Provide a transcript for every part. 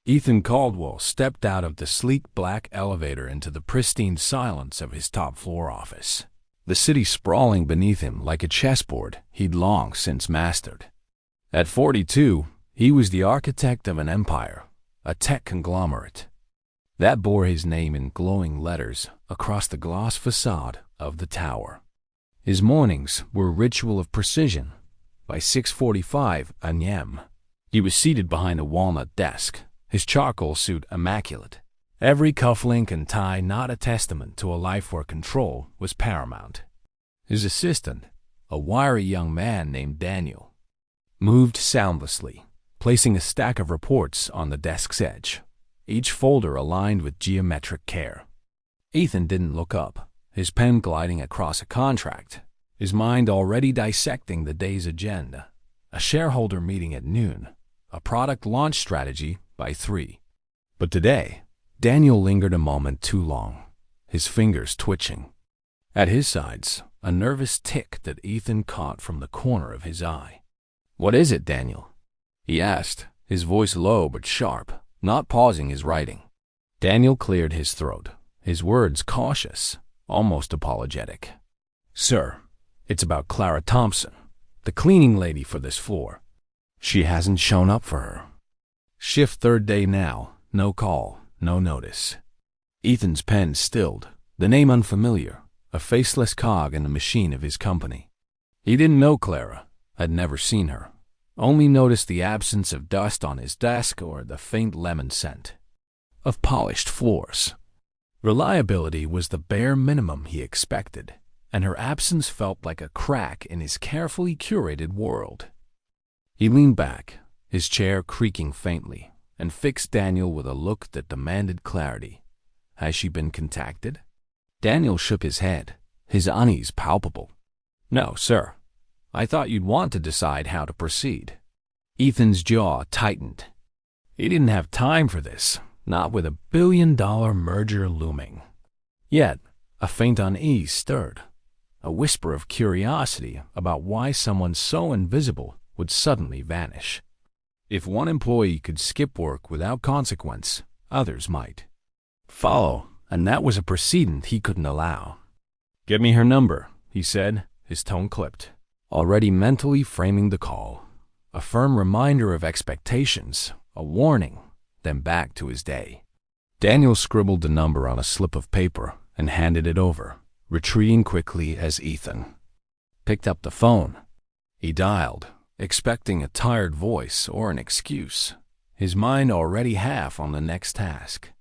Ethan Caldwell stepped out of the sleek black elevator into the pristine silence of his top-floor office, the city sprawling beneath him like a chessboard he'd long since mastered. At 42, he was the architect of an empire, a tech conglomerate. That bore his name in glowing letters across the gloss facade of the tower. His mornings were a ritual of precision. By 6:45 a.m., he was seated behind a walnut desk, his charcoal suit immaculate. Every cufflink and tie not a testament to a life where control was paramount. His assistant, a wiry young man named Daniel, moved soundlessly, placing a stack of reports on the desk's edge, each folder aligned with geometric care. Ethan didn't look up, his pen gliding across a contract, his mind already dissecting the day's agenda. A shareholder meeting at noon, a product launch strategy by 3. But today, Daniel lingered a moment too long, his fingers twitching. At his sides, a nervous tick that Ethan caught from the corner of his eye. "What is it, Daniel?" he asked, his voice low but sharp, not pausing his writing. Daniel cleared his throat, his words cautious, almost apologetic. "Sir, it's about Clara Thompson, the cleaning lady for this floor. She hasn't shown up for her. Shift third day now, no call, no notice." Ethan's pen stilled, the name unfamiliar, a faceless cog in the machine of his company. He didn't know Clara, had never seen her, only noticed the absence of dust on his desk or the faint lemon scent of polished floors. Reliability was the bare minimum he expected, and her absence felt like a crack in his carefully curated world. He leaned back, his chair creaking faintly, and fixed Daniel with a look that demanded clarity. "Has she been contacted?" Daniel shook his head, his unease palpable. "No, sir. I thought you'd want to decide how to proceed." Ethan's jaw tightened. He didn't have time for this, not with $1 billion merger looming. Yet, a faint unease stirred, a whisper of curiosity about why someone so invisible would suddenly vanish. If one employee could skip work without consequence, others might follow, and that was a precedent he couldn't allow. "Give me her number," he said, his tone clipped, already mentally framing the call. A firm reminder of expectations, a warning, then back to his day. Daniel scribbled the number on a slip of paper and handed it over, retreating quickly as Ethan picked up the phone. He dialed, expecting a tired voice or an excuse, his mind already half on the next task.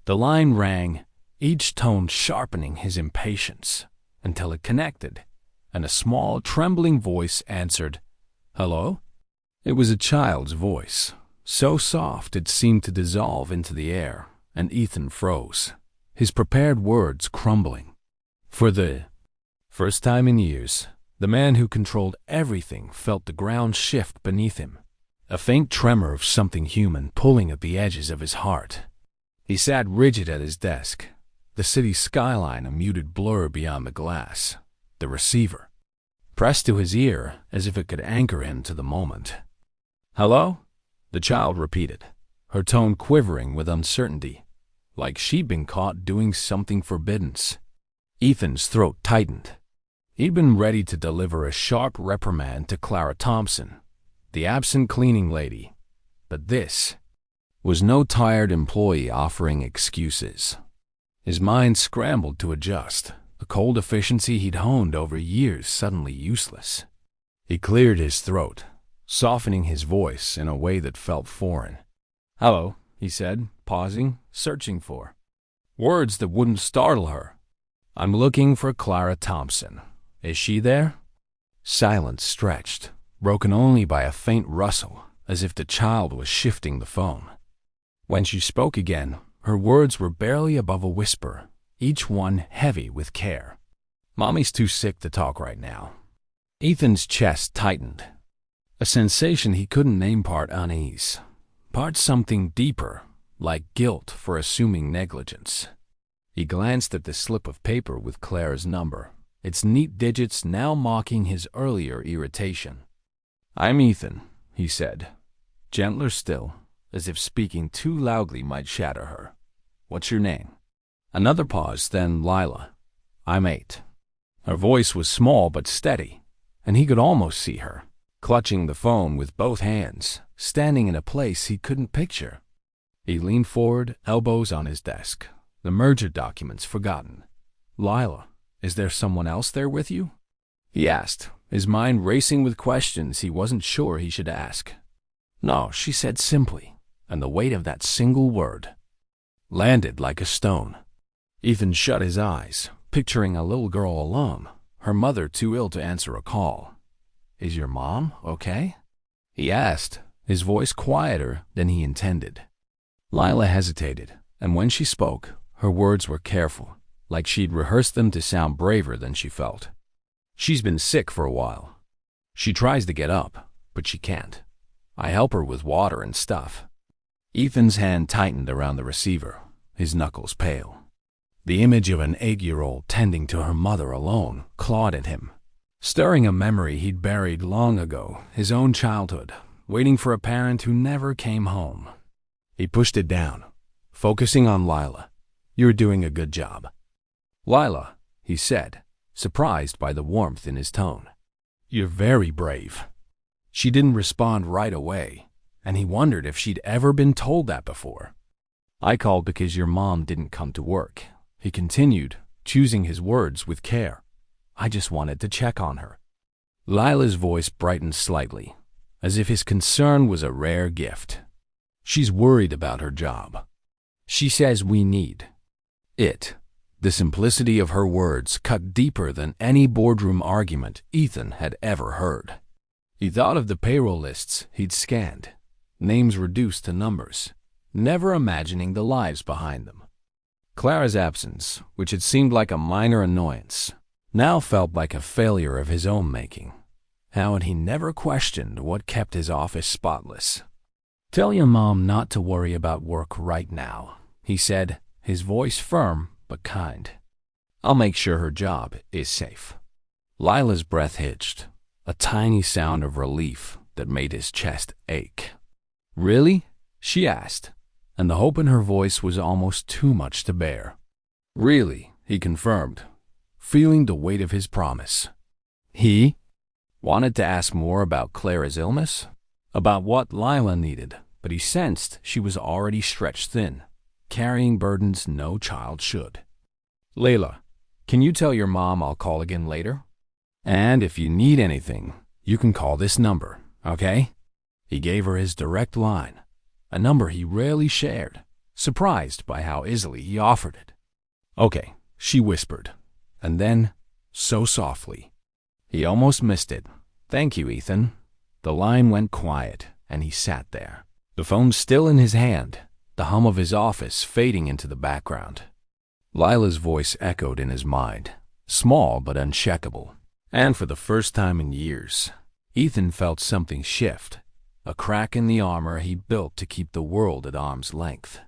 The line rang, each tone sharpening his impatience, until it connected, and a small, trembling voice answered, "Hello?" It was a child's voice, so soft it seemed to dissolve into the air, and Ethan froze, his prepared words crumbling. For the first time in years, the man who controlled everything felt the ground shift beneath him, a faint tremor of something human pulling at the edges of his heart. He sat rigid at his desk, the city skyline a muted blur beyond the glass, the receiver pressed to his ear as if it could anchor him to the moment. "Hello?" the child repeated, her tone quivering with uncertainty, like she'd been caught doing something forbidden. Ethan's throat tightened. He'd been ready to deliver a sharp reprimand to Clara Thompson, the absent cleaning lady, but this was no tired employee offering excuses. His mind scrambled to adjust, a cold efficiency he'd honed over years suddenly useless. He cleared his throat, softening his voice in a way that felt foreign. "Hello," he said, pausing, searching for words that wouldn't startle her. "I'm looking for Clara Thompson. Is she there?" Silence stretched, broken only by a faint rustle, as if the child was shifting the phone. When she spoke again, her words were barely above a whisper, each one heavy with care. "Mommy's too sick to talk right now." Ethan's chest tightened, a sensation he couldn't name, part unease, part something deeper, like guilt for assuming negligence. He glanced at the slip of paper with Clara's number, its neat digits now mocking his earlier irritation. "I'm Ethan," he said, gentler still, as if speaking too loudly might shatter her. "What's your name?" Another pause, then Lila. "I'm 8. Her voice was small but steady, and he could almost see her, clutching the phone with both hands, standing in a place he couldn't picture. He leaned forward, elbows on his desk, the merger documents forgotten. "Lila, is there someone else there with you?" he asked, his mind racing with questions he wasn't sure he should ask. "No," she said simply, and the weight of that single word landed like a stone. Ethan shut his eyes, picturing a little girl alone, her mother too ill to answer a call. "Is your mom okay?" he asked, his voice quieter than he intended. Lila hesitated, and when she spoke, her words were careful, like she'd rehearsed them to sound braver than she felt. "She's been sick for a while. She tries to get up, but she can't. I help her with water and stuff." Ethan's hand tightened around the receiver, his knuckles pale. The image of an 8-year-old tending to her mother alone clawed at him, stirring a memory he'd buried long ago, his own childhood, waiting for a parent who never came home. He pushed it down, focusing on Lila. "You're doing a good job." "Lila," he said, surprised by the warmth in his tone. "You're very brave." She didn't respond right away, and he wondered if she'd ever been told that before. "I called because your mom didn't come to work," he continued, choosing his words with care. "I just wanted to check on her." Lila's voice brightened slightly, as if his concern was a rare gift. "She's worried about her job. She says we need it." The simplicity of her words cut deeper than any boardroom argument Ethan had ever heard. He thought of the payroll lists he'd scanned, names reduced to numbers, never imagining the lives behind them. Clara's absence, which had seemed like a minor annoyance, now felt like a failure of his own making. How had he never questioned what kept his office spotless? "Tell your mom not to worry about work right now," he said, his voice firm but kind. "I'll make sure her job is safe." Lila's breath hitched, a tiny sound of relief that made his chest ache. "Really?" she asked, and the hope in her voice was almost too much to bear. "Really," he confirmed, feeling the weight of his promise. He wanted to ask more about Clara's illness, about what Lila needed, but he sensed she was already stretched thin, carrying burdens no child should. "Layla, can you tell your mom I'll call again later? And if you need anything, you can call this number, okay?" He gave her his direct line, a number he rarely shared, surprised by how easily he offered it. "Okay," she whispered, and then, so softly, he almost missed it, "Thank you, Ethan." The line went quiet, and he sat there, the phone still in his hand, the hum of his office fading into the background. Lila's voice echoed in his mind, small but unshakable, and for the first time in years, Ethan felt something shift, a crack in the armor he built to keep the world at arm's length.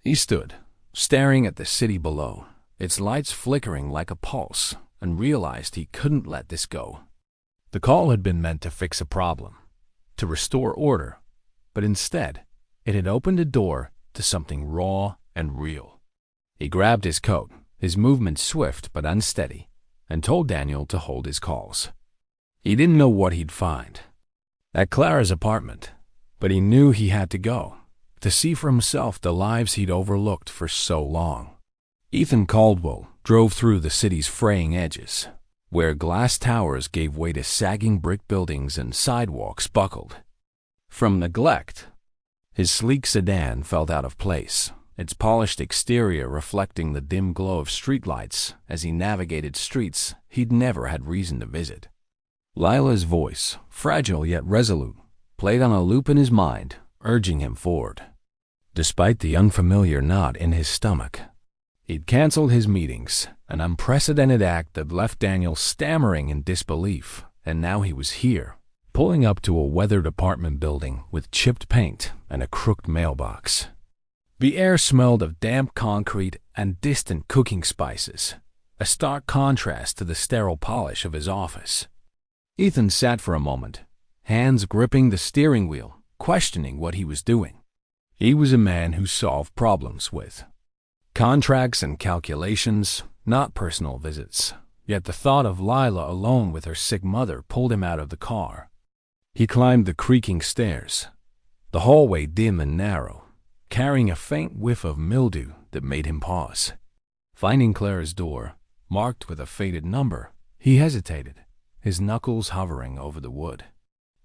He stood, staring at the city below, its lights flickering like a pulse, and realized he couldn't let this go. The call had been meant to fix a problem, to restore order, but instead, it had opened a door to something raw and real. He grabbed his coat, his movements swift but unsteady, and told Daniel to hold his calls. He didn't know what he'd find at Clara's apartment, but he knew he had to go, to see for himself the lives he'd overlooked for so long. Ethan Caldwell drove through the city's fraying edges, where glass towers gave way to sagging brick buildings and sidewalks buckled from neglect. His sleek sedan felt out of place, its polished exterior reflecting the dim glow of streetlights as he navigated streets he'd never had reason to visit. Lila's voice, fragile yet resolute, played on a loop in his mind, urging him forward. Despite the unfamiliar knot in his stomach, he'd canceled his meetings, an unprecedented act that left Daniel stammering in disbelief, and now he was here, pulling up to a weathered apartment building with chipped paint and a crooked mailbox. The air smelled of damp concrete and distant cooking spices, a stark contrast to the sterile polish of his office. Ethan sat for a moment, hands gripping the steering wheel, questioning what he was doing. He was a man who solved problems with contracts and calculations, not personal visits. Yet the thought of Lila alone with her sick mother pulled him out of the car. He climbed the creaking stairs, the hallway dim and narrow, carrying a faint whiff of mildew that made him pause. Finding Clara's door, marked with a faded number, he hesitated, his knuckles hovering over the wood.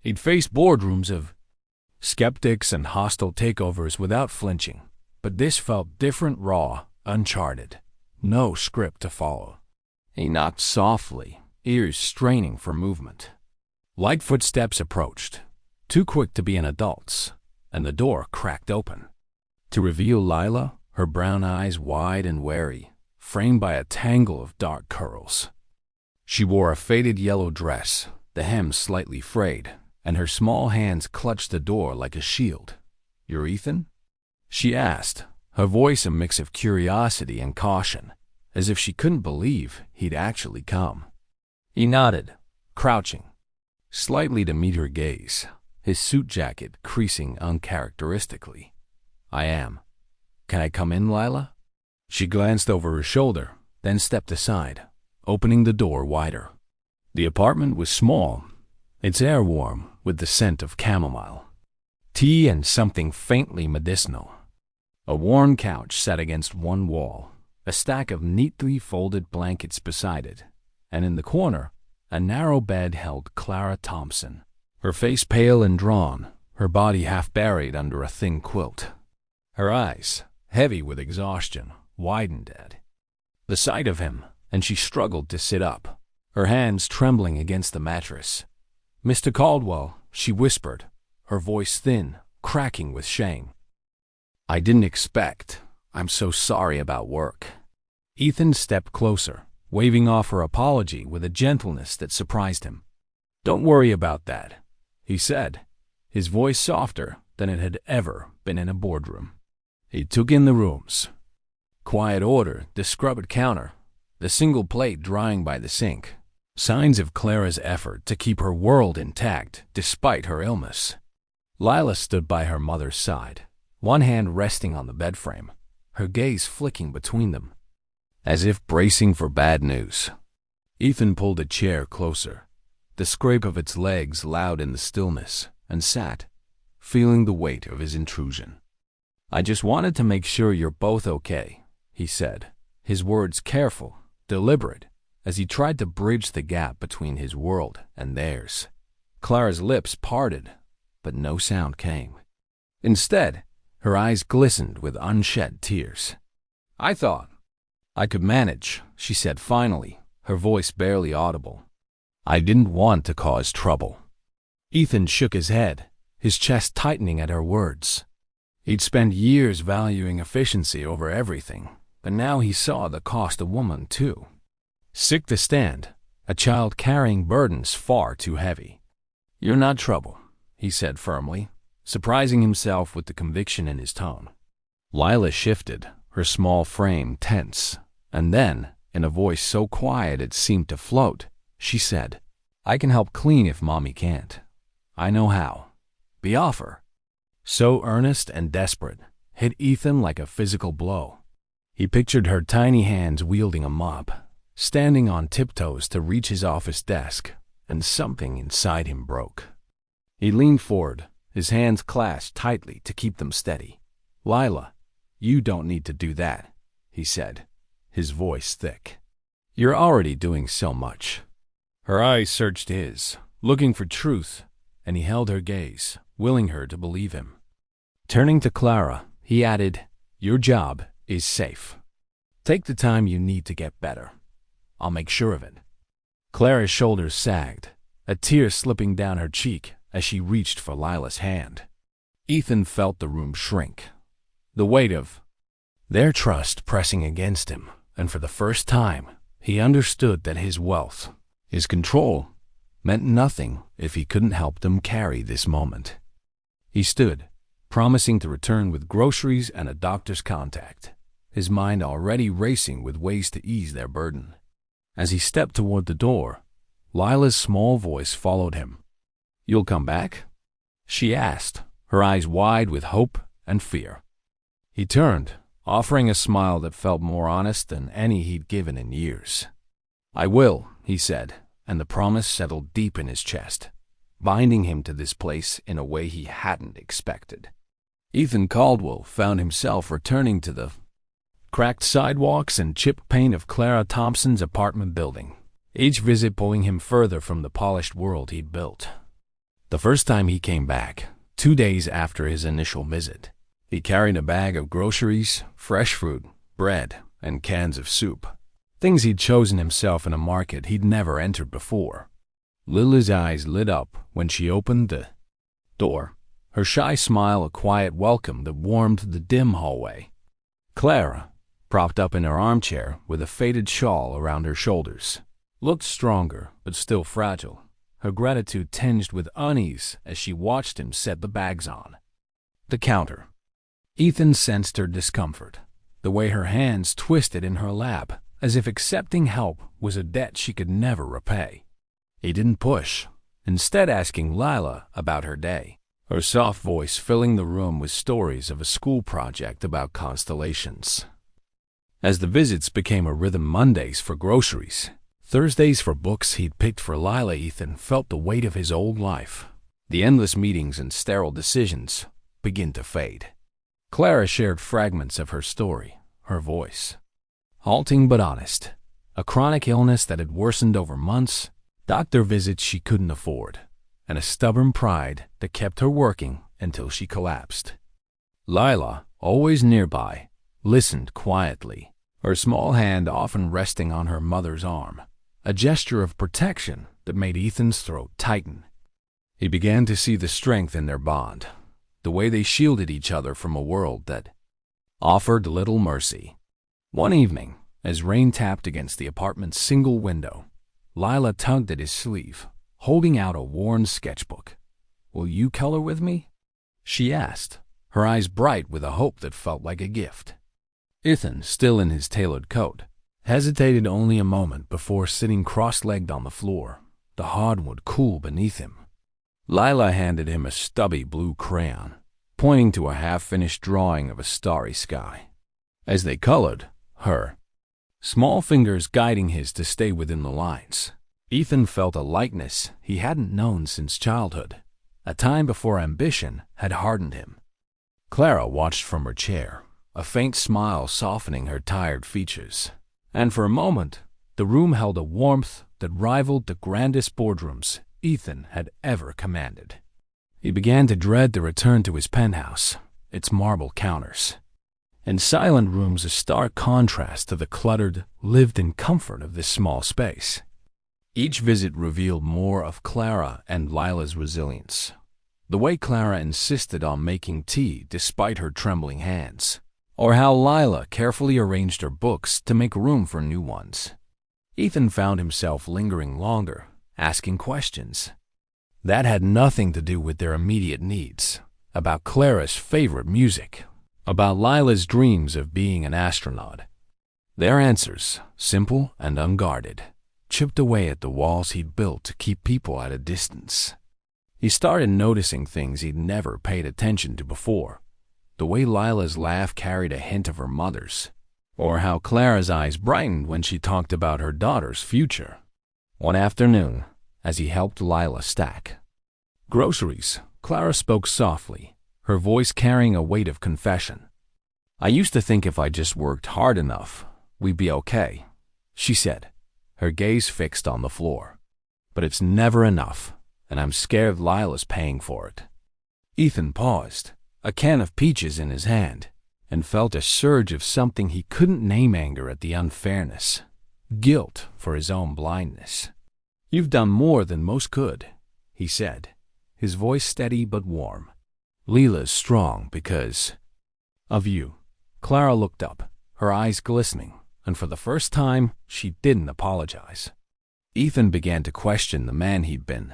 He'd faced boardrooms of skeptics and hostile takeovers without flinching, but this felt different, raw, uncharted. No script to follow. He knocked softly, ears straining for movement. Light footsteps approached, too quick to be an adult's, and the door cracked open. To reveal Lila, her brown eyes wide and wary, framed by a tangle of dark curls. She wore a faded yellow dress, the hem slightly frayed, and her small hands clutched the door like a shield. "You're Ethan?" she asked, her voice a mix of curiosity and caution, as if she couldn't believe he'd actually come. He nodded, crouching slightly to meet her gaze, his suit jacket creasing uncharacteristically. "I am. Can I come in, Lila?" She glanced over her shoulder, then stepped aside, opening the door wider. The apartment was small, its air warm with the scent of chamomile, tea and something faintly medicinal. A worn couch sat against one wall, a stack of neatly folded blankets beside it, and in the corner, a narrow bed held Clara Thompson, her face pale and drawn, her body half buried under a thin quilt. Her eyes, heavy with exhaustion, widened at the sight of him, and she struggled to sit up, her hands trembling against the mattress. "Mr. Caldwell," she whispered, her voice thin, cracking with shame. "I didn't expect. I'm so sorry about work." Ethan stepped closer, waving off her apology with a gentleness that surprised him. "Don't worry about that," he said, his voice softer than it had ever been in a boardroom. He took in the rooms. Quiet order, the scrubbed counter, the single plate drying by the sink. Signs of Clara's effort to keep her world intact despite her illness. Lila stood by her mother's side, one hand resting on the bedframe, her gaze flicking between them, as if bracing for bad news. Ethan pulled a chair closer, the scrape of its legs loud in the stillness, and sat, feeling the weight of his intrusion. "I just wanted to make sure you're both okay," he said, his words careful, deliberate, as he tried to bridge the gap between his world and theirs. Clara's lips parted, but no sound came. Instead, her eyes glistened with unshed tears. "I thought I could manage," she said finally, her voice barely audible. "I didn't want to cause trouble." Ethan shook his head, his chest tightening at her words. He'd spent years valuing efficiency over everything, but now he saw the cost a woman, too. Sick to stand, a child carrying burdens far too heavy. "You're not trouble," he said firmly, surprising himself with the conviction in his tone. Lila shifted, her small frame tense, and then, in a voice so quiet it seemed to float, she said, "I can help clean if Mommy can't. I know how. Be off her." So earnest and desperate, hit Ethan like a physical blow. He pictured her tiny hands wielding a mop, standing on tiptoes to reach his office desk, and something inside him broke. He leaned forward, his hands clasped tightly to keep them steady. "Lila, you don't need to do that," he said, his voice thick. "You're already doing so much." Her eyes searched his, looking for truth, and he held her gaze, willing her to believe him. Turning to Clara, he added, "Your job is safe. Take the time you need to get better. I'll make sure of it." Clara's shoulders sagged, a tear slipping down her cheek as she reached for Lila's hand. Ethan felt the room shrink, the weight of their trust pressing against him, and for the first time, he understood that his wealth, his control, meant nothing if he couldn't help them carry this moment. He stood, promising to return with groceries and a doctor's contact, his mind already racing with ways to ease their burden. As he stepped toward the door, Lila's small voice followed him. "You'll come back?" she asked, her eyes wide with hope and fear. He turned, offering a smile that felt more honest than any he'd given in years. "I will," he said, and the promise settled deep in his chest, binding him to this place in a way he hadn't expected. Ethan Caldwell found himself returning to the cracked sidewalks and chipped paint of Clara Thompson's apartment building, each visit pulling him further from the polished world he'd built. The first time he came back, 2 days after his initial visit, he carried a bag of groceries, fresh fruit, bread, and cans of soup, things he'd chosen himself in a market he'd never entered before. Lila's eyes lit up when she opened the door, her shy smile a quiet welcome that warmed the dim hallway. Clara, propped up in her armchair with a faded shawl around her shoulders, looked stronger but still fragile, her gratitude tinged with unease as she watched him set the bags on the counter. Ethan sensed her discomfort, the way her hands twisted in her lap, as if accepting help was a debt she could never repay. He didn't push, instead asking Lila about her day, her soft voice filling the room with stories of a school project about constellations. As the visits became a rhythm, Mondays for groceries, Thursdays for books he'd picked for Lila, Ethan felt the weight of his old life, the endless meetings and sterile decisions, begin to fade. Clara shared fragments of her story, her voice halting but honest, a chronic illness that had worsened over months, doctor visits she couldn't afford, and a stubborn pride that kept her working until she collapsed. Lila, always nearby, listened quietly, her small hand often resting on her mother's arm, a gesture of protection that made Ethan's throat tighten. He began to see the strength in their bond, the way they shielded each other from a world that offered little mercy. One evening, as rain tapped against the apartment's single window, Lila tugged at his sleeve, holding out a worn sketchbook. "Will you color with me?" she asked, her eyes bright with a hope that felt like a gift. Ethan, still in his tailored coat, hesitated only a moment before sitting cross-legged on the floor, the hardwood cool beneath him. Lila handed him a stubby blue crayon, pointing to a half-finished drawing of a starry sky. As they colored, her small fingers guiding his to stay within the lines, Ethan felt a lightness he hadn't known since childhood, a time before ambition had hardened him. Clara watched from her chair, a faint smile softening her tired features, and for a moment the room held a warmth that rivaled the grandest boardrooms Ethan had ever commanded. He began to dread the return to his penthouse, its marble counters and silent rooms, a stark contrast to the cluttered, lived-in comfort of this small space. Each visit revealed more of Clara and Lila's resilience, the way Clara insisted on making tea despite her trembling hands, or how Lila carefully arranged her books to make room for new ones. Ethan found himself lingering longer, asking questions that had nothing to do with their immediate needs, about Clara's favorite music, about Lila's dreams of being an astronaut. Their answers, simple and unguarded, chipped away at the walls he'd built to keep people at a distance. He started noticing things he'd never paid attention to before, the way Lila's laugh carried a hint of her mother's, or how Clara's eyes brightened when she talked about her daughter's future. One afternoon, as he helped Lila stack groceries, Clara spoke softly, her voice carrying a weight of confession. "I used to think if I just worked hard enough, we'd be okay," she said, her gaze fixed on the floor. "But it's never enough, and I'm scared Lila's paying for it." Ethan paused, a can of peaches in his hand, and felt a surge of something he couldn't name: anger at the unfairness, guilt for his own blindness. "You've done more than most could," he said, his voice steady but warm. "Lila's strong because of you." Clara looked up, her eyes glistening, and for the first time, she didn't apologize. Ethan began to question the man he'd been,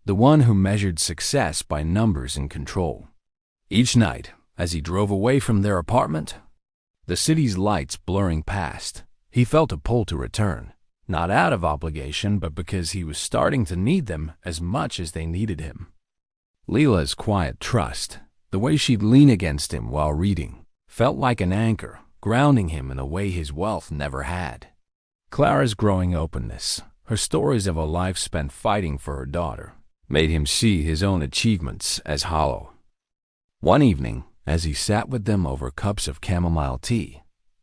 the one who measured success by numbers and control. Each night, as he drove away from their apartment, the city's lights blurring past, he felt a pull to return, not out of obligation, but because he was starting to need them as much as they needed him. Lila's quiet trust, The way she'd lean against him while reading felt like an anchor, grounding him in a way his wealth never had. Clara's growing openness, her stories of a life spent fighting for her daughter, made him see his own achievements as hollow. One evening, as he sat with them over cups of chamomile tea,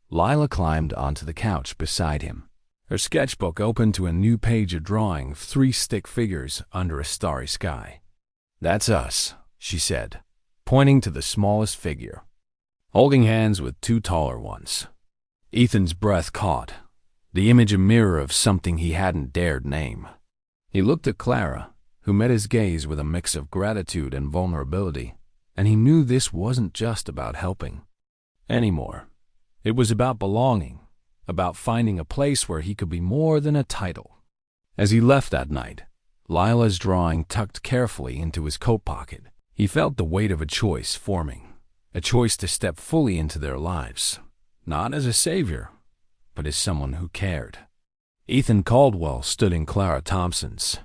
Lila climbed onto the couch beside him, her sketchbook open to a new page of drawing of 3 stick figures under a starry sky. "That's us," she said, pointing to the smallest figure, holding hands with 2 taller ones. Ethan's breath caught, the image a mirror of something he hadn't dared name. He looked at Clara, who met his gaze with a mix of gratitude and vulnerability, and he knew this wasn't just about helping anymore. It was about belonging, about finding a place where he could be more than a title. As he left that night, Lila's drawing tucked carefully into his coat pocket, he felt the weight of a choice forming, a choice to step fully into their lives, not as a savior, but as someone who cared. Ethan Caldwell stood in Clara Thompson's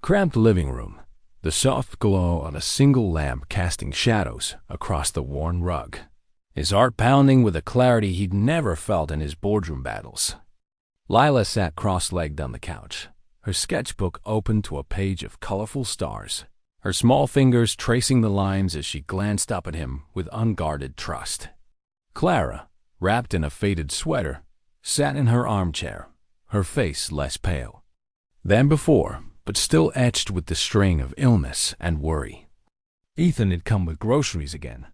cramped living room, the soft glow of a single lamp casting shadows across the worn rug, his heart pounding with a clarity he'd never felt in his boardroom battles. Lila sat cross-legged on the couch, her sketchbook open to a page of colorful stars, her small fingers tracing the lines as she glanced up at him with unguarded trust. Clara, wrapped in a faded sweater, sat in her armchair, her face less pale than before, but still etched with the strain of illness and worry. Ethan had come with groceries again,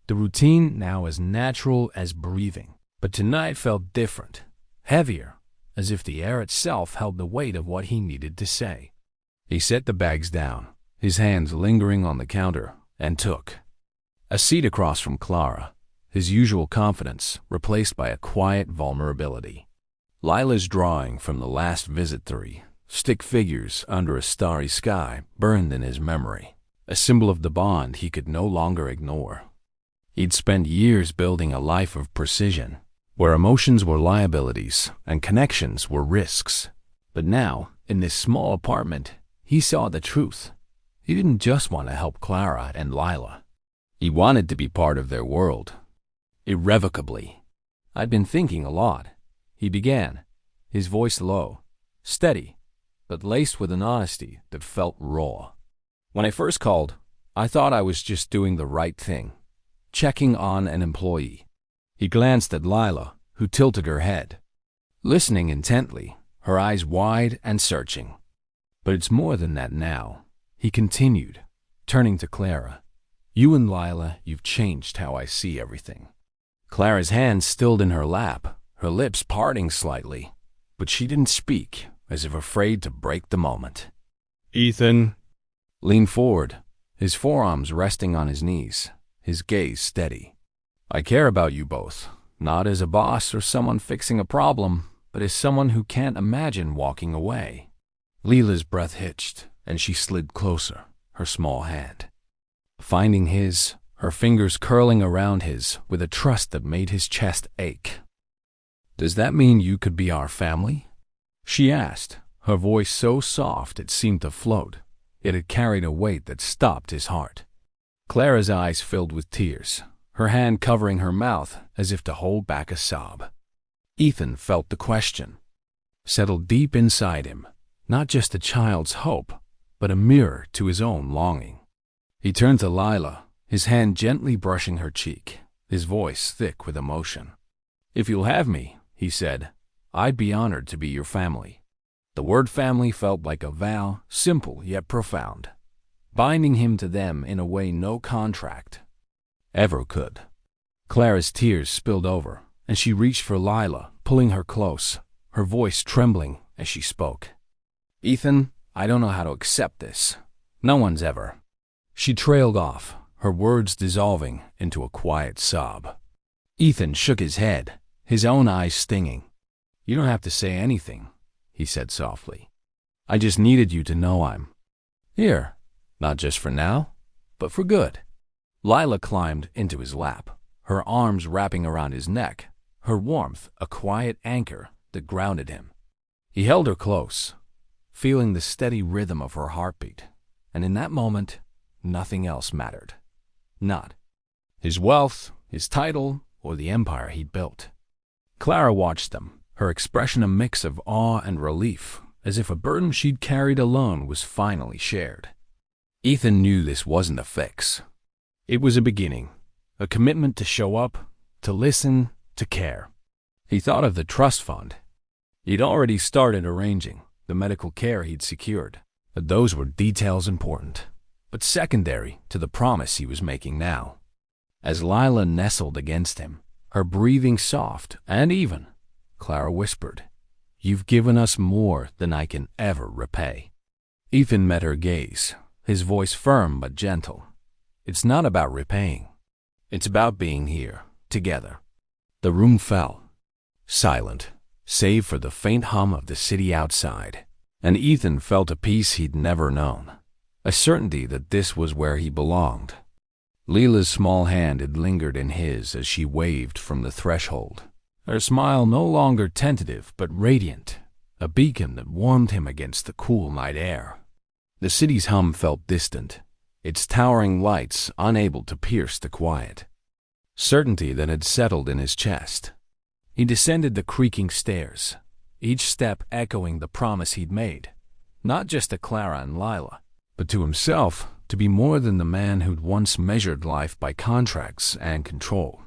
the routine now as natural as breathing, but tonight felt different, heavier, as if the air itself held the weight of what he needed to say. He set the bags down, his hands lingering on the counter, and took a seat across from Clara, his usual confidence replaced by a quiet vulnerability. Lila's drawing from the last visit 3 stick figures under a starry sky burned in his memory, a symbol of the bond he could no longer ignore. He'd spent years building a life of precision, where emotions were liabilities and connections were risks. But now, in this small apartment, he saw the truth. He didn't just want to help Clara and Lila. He wanted to be part of their world, irrevocably. "I'd been thinking a lot," he began, his voice low, steady, but laced with an honesty that felt raw. "When I first called, I thought I was just doing the right thing, checking on an employee." He glanced at Lila, who tilted her head, listening intently, her eyes wide and searching. "But it's more than that now," he continued, turning to Clara. "You and Lila, you've changed how I see everything." Clara's hands stilled in her lap, her lips parting slightly, but she didn't speak, as if afraid to break the moment. Ethan leaned forward, his forearms resting on his knees, his gaze steady. "I care about you both, not as a boss or someone fixing a problem, but as someone who can't imagine walking away." Lila's breath hitched, and she slid closer, her small hand finding his, her fingers curling around his with a trust that made his chest ache. "Does that mean you could be our family?" she asked, her voice so soft it seemed to float. It had carried a weight that stopped his heart. Clara's eyes filled with tears, her hand covering her mouth as if to hold back a sob. Ethan felt the question settle deep inside him, not just a child's hope, but a mirror to his own longing. He turned to Lila, his hand gently brushing her cheek, his voice thick with emotion. "If you'll have me," he said, "I'd be honored to be your family." The word family felt like a vow, simple yet profound, binding him to them in a way no contract ever could. Clara's tears spilled over, and she reached for Lila, pulling her close, her voice trembling as she spoke. "Ethan, I don't know how to accept this. No one's ever." She trailed off, her words dissolving into a quiet sob. Ethan shook his head, his own eyes stinging. "You don't have to say anything," he said softly. "I just needed you to know I'm here, not just for now, but for good." Lila climbed into his lap, her arms wrapping around his neck, her warmth a quiet anchor that grounded him. He held her close, feeling the steady rhythm of her heartbeat, and in that moment, nothing else mattered. Not his wealth, his title, or the empire he'd built. Clara watched them, her expression a mix of awe and relief, as if a burden she'd carried alone was finally shared. Ethan knew this wasn't a fix. It was a beginning, a commitment to show up, to listen, to care. He thought of the trust fund. He'd already started arranging the medical care he'd secured. But those were details important, but secondary to the promise he was making now. As Lila nestled against him, her breathing soft and even, Clara whispered, "You've given us more than I can ever repay." Ethan met her gaze, his voice firm but gentle. "It's not about repaying. It's about being here, together." The room fell, silent, save for the faint hum of the city outside, and Ethan felt a peace he'd never known, a certainty that this was where he belonged. Leela's small hand had lingered in his as she waved from the threshold, her smile no longer tentative but radiant, a beacon that warmed him against the cool night air. The city's hum felt distant, its towering lights unable to pierce the quiet. Certainty that had settled in his chest. He descended the creaking stairs, each step echoing the promise he'd made, not just to Clara and Lila, but to himself, to be more than the man who'd once measured life by contracts and control.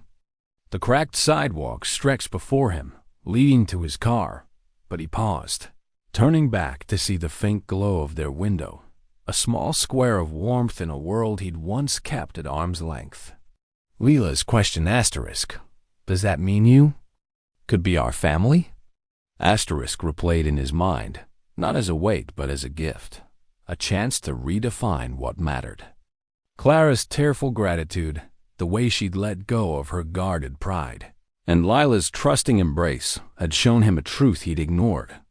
The cracked sidewalk stretched before him, leading to his car, but he paused, turning back to see the faint glow of their window, a small square of warmth in a world he'd once kept at arm's length. Leela's question asterisk, "Does that mean you? Could be our family?" Asterisk replayed in his mind, not as a weight but as a gift, a chance to redefine what mattered. Clara's tearful gratitude, the way she'd let go of her guarded pride, and Lila's trusting embrace had shown him a truth he'd ignored.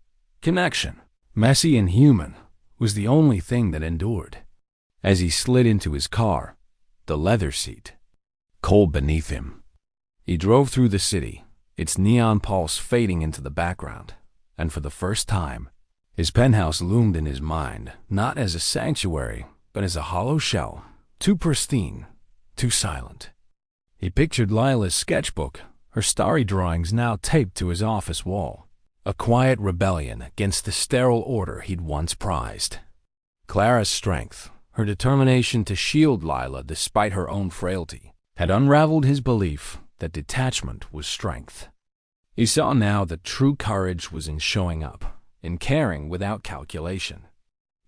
Connection, messy and human, was the only thing that endured. As he slid into his car, the leather seat, cold beneath him, he drove through the city, its neon pulse fading into the background, and for the first time, his penthouse loomed in his mind, not as a sanctuary, but as a hollow shell, too pristine, too silent. He pictured Lila's sketchbook, her starry drawings now taped to his office wall, a quiet rebellion against the sterile order he'd once prized. Clara's strength, her determination to shield Lila despite her own frailty, had unraveled his belief that detachment was strength. He saw now that true courage was in showing up, in caring without calculation.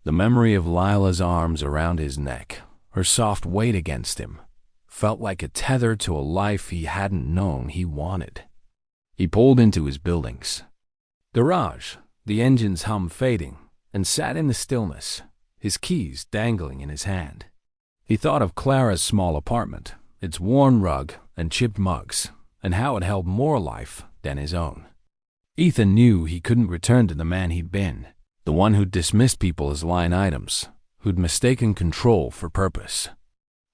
The memory of Lila's arms around his neck, her soft weight against him, felt like a tether to a life he hadn't known he wanted. He pulled into his building's garage, the engine's hum fading, and sat in the stillness, his keys dangling in his hand. He thought of Clara's small apartment, its worn rug and chipped mugs, and how it held more life than his own. Ethan knew he couldn't return to the man he'd been, the one who'd dismissed people as line items, who'd mistaken control for purpose.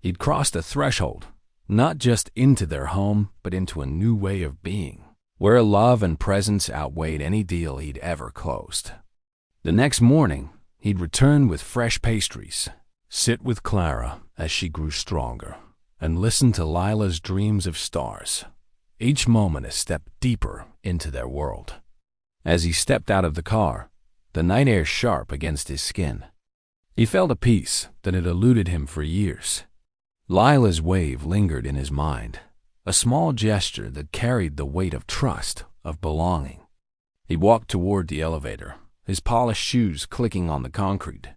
He'd crossed a threshold, not just into their home, but into a new way of being, where love and presence outweighed any deal he'd ever closed. The next morning, he'd return with fresh pastries, sit with Clara as she grew stronger, and listen to Lila's dreams of stars, each moment a step deeper into their world. As he stepped out of the car, the night air sharp against his skin, he felt a peace that had eluded him for years. Lila's wave lingered in his mind, a small gesture that carried the weight of trust, of belonging. He walked toward the elevator, his polished shoes clicking on the concrete,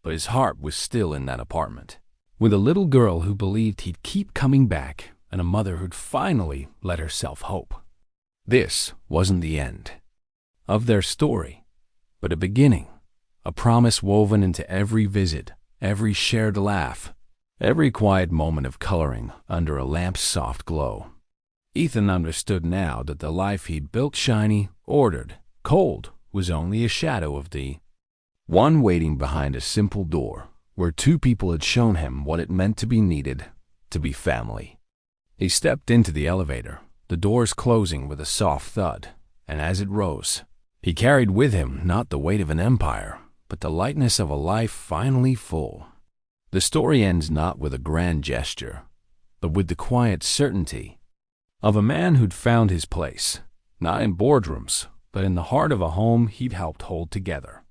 but his heart was still in that apartment, with a little girl who believed he'd keep coming back and a mother who'd finally let herself hope. This wasn't the end of their story, but a beginning, a promise woven into every visit, every shared laugh, every quiet moment of coloring under a lamp's soft glow. Ethan understood now that the life he'd built shiny, ordered, cold, was only a shadow of the one waiting behind a simple door where two people had shown him what it meant to be needed, to be family. He stepped into the elevator, the doors closing with a soft thud, and as it rose, he carried with him not the weight of an empire, but the lightness of a life finally full. The story ends not with a grand gesture, but with the quiet certainty of a man who'd found his place, not in boardrooms, but in the heart of a home he'd helped hold together.